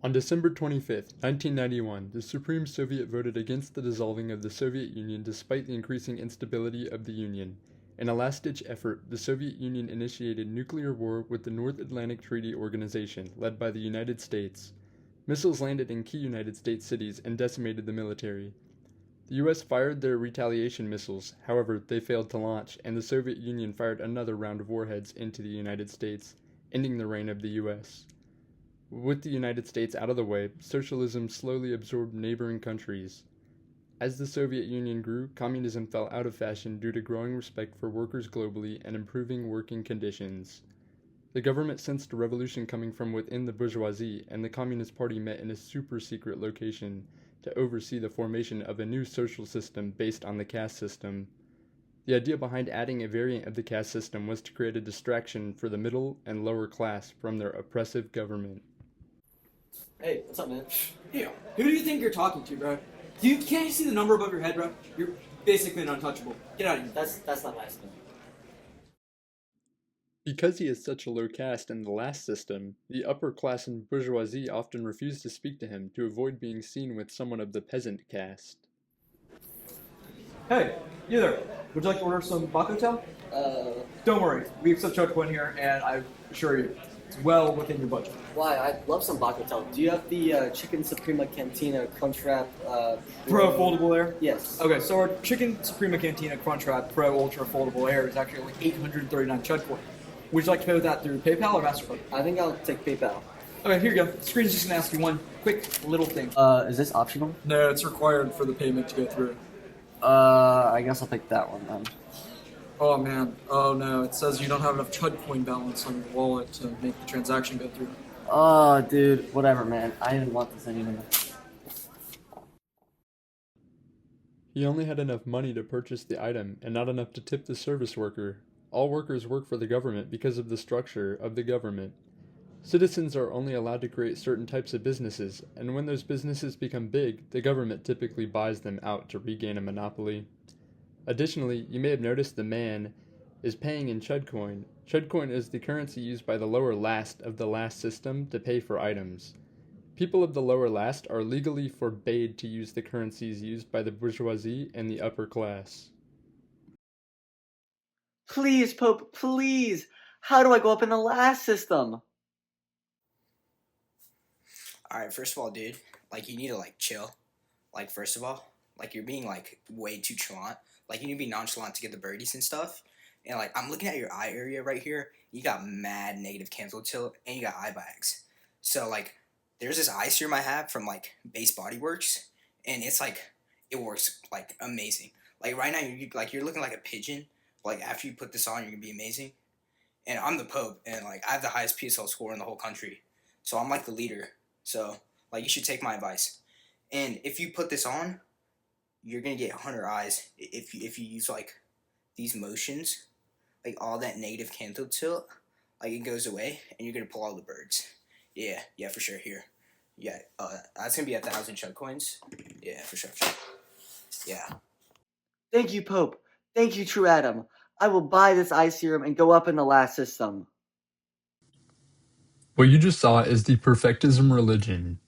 On December 25, 1991, the Supreme Soviet voted against the dissolving of the Soviet Union despite the increasing instability of the Union. In a last-ditch effort, the Soviet Union initiated nuclear war with the North Atlantic Treaty Organization, led by the United States. Missiles landed in key United States cities and decimated the military. The US fired their retaliation missiles, however, they failed to launch, and the Soviet Union fired another round of warheads into the United States, ending the reign of the US. With the United States out of the way, socialism slowly absorbed neighboring countries. As the Soviet Union grew, communism fell out of fashion due to growing respect for workers globally and improving working conditions. The government sensed a revolution coming from within the bourgeoisie, and the Communist Party met in a super-secret location to oversee the formation of a new social system based on the caste system. The idea behind adding a variant of the caste system was to create a distraction for the middle and lower class from their oppressive government. Hey, what's up, man? Hey, who do you think you're talking to, bro? Can't you see the number above your head, bro? You're basically an untouchable. Get out of here. That's not nice. Because he is such a low caste in the last system, the upper class and bourgeoisie often refuse to speak to him to avoid being seen with someone of the peasant caste. Hey, you there. Would you like to order some Bakutel? Don't worry, we accept Chococoin here, and I assure you, it's well within your budget. Why? I'd love some bakutel. Do you have the Chicken Suprema Cantina Crunch Wrap? Pro Foldable Air? Yes. Okay, so our Chicken Suprema Cantina Crunch Wrap Pro Ultra Foldable Air is actually only 839 Chudcoin. Would you like to pay with that through PayPal or MasterCard? I think I'll take PayPal. Okay, here you go. The screen's just gonna ask you one quick little thing. Is this optional? No, it's required for the payment to go through. I guess I'll take that one then. Oh man, oh no, it says you don't have enough Chudcoin balance on your wallet to make the transaction go through. Oh, dude, whatever, man. I didn't want this anymore. He only had enough money to purchase the item and not enough to tip the service worker. All workers work for the government because of the structure of the government. Citizens are only allowed to create certain types of businesses, and when those businesses become big, the government typically buys them out to regain a monopoly. Additionally, you may have noticed the man is paying in Chudcoin. Chudcoin is the currency used by the lower last of the last system to pay for items. People of the lower last are legally forbade to use the currencies used by the bourgeoisie and the upper class. Please, Pope, please. How do I go up in the last system? Alright, first of all, dude, you need to, chill. First of all, you're being, way too nonchalant. You need to be nonchalant to get the birdies and stuff. And, I'm looking at your eye area right here. You got mad negative cancel tilt, and you got eye bags. So, there's this eye serum I have from, Base Body Works, and it's, it works, amazing. Right now, you're looking like a pigeon. After you put this on, you're going to be amazing. And I'm the Pope, and, I have the highest PSL score in the whole country. So, I'm, the leader. So, you should take my advice. And if you put this on, you're going to get 100 eyes if you use, these motions. All that negative cancel tilt, it goes away, and you're going to pull all the birds. Yeah, for sure, here. Yeah, that's going to be 1,000 chug coins. Yeah, for sure. Yeah. Thank you, Pope. Thank you, True Adam. I will buy this eye serum and go up in the last system. What you just saw is the perfectism religion.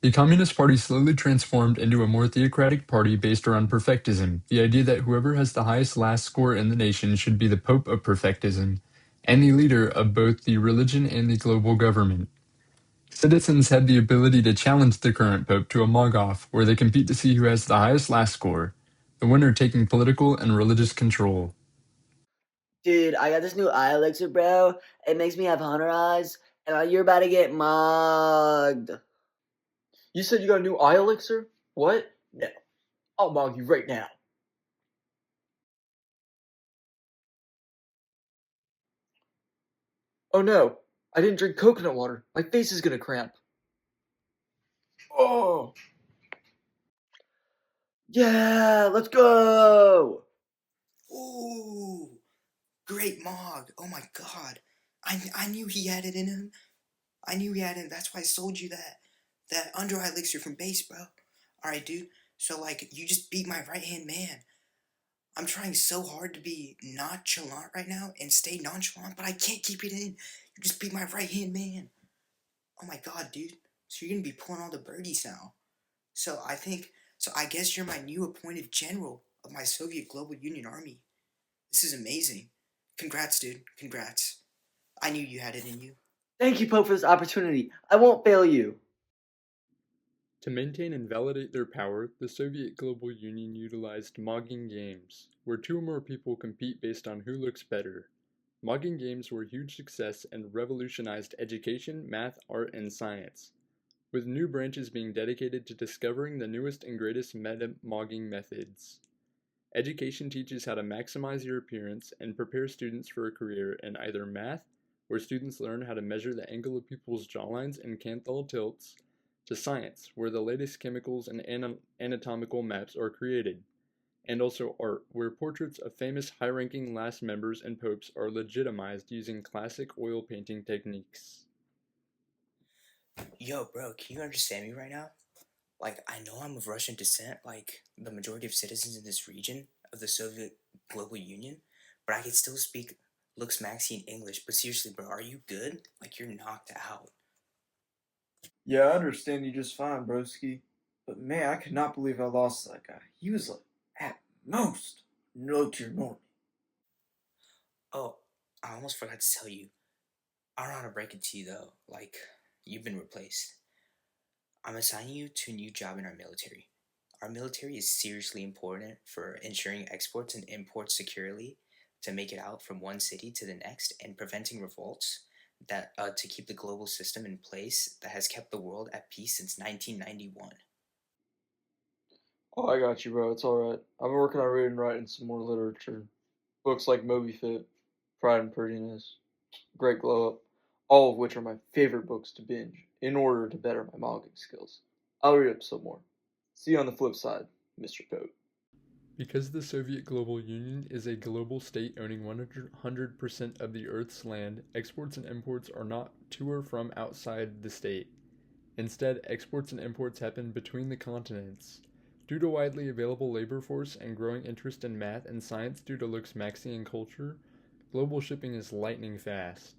The Communist Party slowly transformed into a more theocratic party based around perfectism, the idea that whoever has the highest last score in the nation should be the Pope of perfectism, and the leader of both the religion and the global government. Citizens had the ability to challenge the current Pope to a mog-off, where they compete to see who has the highest last score, the winner taking political and religious control. Dude, I got this new eye elixir, bro. It makes me have 100 eyes, and you're about to get mugged. You said you got a new eye elixir? What? No. I'll mug you right now. Oh no, I didn't drink coconut water. My face is gonna cramp. Oh! Yeah, let's go! Ooh, great Mog. Oh my god. I knew he had it in him. I knew he had it. That's why I sold you that under eye elixir from base, bro. Alright, dude. So, you just beat my right-hand man. I'm trying so hard to be nonchalant right now and stay nonchalant, but I can't keep it in. You just beat my right-hand man. Oh my god, dude. So you're gonna be pulling all the birdies now. So I guess you're my new appointed general of my Soviet Global Union Army. This is amazing. Congrats, dude. Congrats. I knew you had it in you. Thank you, Pope, for this opportunity. I won't fail you. To maintain and validate their power, the Soviet Global Union utilized mogging games, where two or more people compete based on who looks better. Mogging games were a huge success and revolutionized education, math, art, and science, with new branches being dedicated to discovering the newest and greatest meta-mogging methods. Education teaches how to maximize your appearance and prepare students for a career in either math, where students learn how to measure the angle of people's jawlines and canthal tilts, to science, where the latest chemicals and anatomical maps are created, and also art, where portraits of famous high-ranking last members and popes are legitimized using classic oil painting techniques. Yo, bro, can you understand me right now? Like, I know I'm of Russian descent, like the majority of citizens in this region of the Soviet Global Union, but I can still speak Lux Maxi in English. But seriously, bro, are you good? Like, you're knocked out. Yeah, I understand you just fine, broski. But man, I could not believe I lost that guy. He was like, at most, no tier normie. Oh, I almost forgot to tell you. I don't know how to break it to you, though. Like, you've been replaced. I'm assigning you to a new job in our military. Our military is seriously important for ensuring exports and imports securely to make it out from one city to the next and preventing revolts that to keep the global system in place that has kept the world at peace since 1991. Oh, I got you, bro. It's alright. I've been working on reading and writing some more literature. Books like Moby Fit, Pride and Prejudice, Great Glow Up, all of which are my favorite books to binge in order to better my mogging skills. I'll read up some more. See you on the flip side, Mr. Pope. Because the Soviet Global Union is a global state owning 100% of the Earth's land, exports and imports are not to or from outside the state. Instead, exports and imports happen between the continents. Due to widely available labor force and growing interest in math and science due to Lux Maxian culture, global shipping is lightning fast.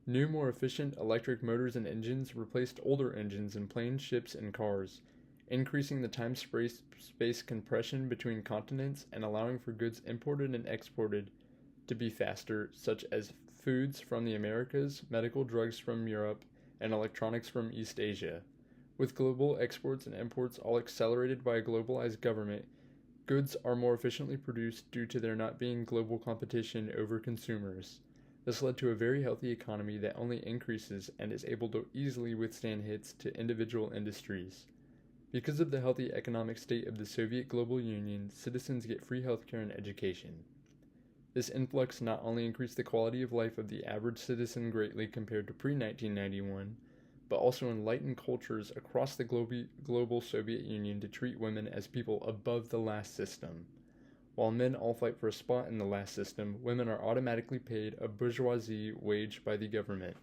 New, more efficient electric motors and engines replaced older engines in planes, ships, and cars, increasing the time-space compression between continents and allowing for goods imported and exported to be faster, such as foods from the Americas, medical drugs from Europe, and electronics from East Asia. With global exports and imports all accelerated by a globalized government, goods are more efficiently produced due to there not being global competition over consumers. This led to a very healthy economy that only increases and is able to easily withstand hits to individual industries. Because of the healthy economic state of the Soviet Global Union, citizens get free healthcare and education. This influx not only increased the quality of life of the average citizen greatly compared to pre-1991, but also enlightened cultures across the global Soviet Union to treat women as people above the last system. While men all fight for a spot in the last system, women are automatically paid a bourgeoisie wage by the government.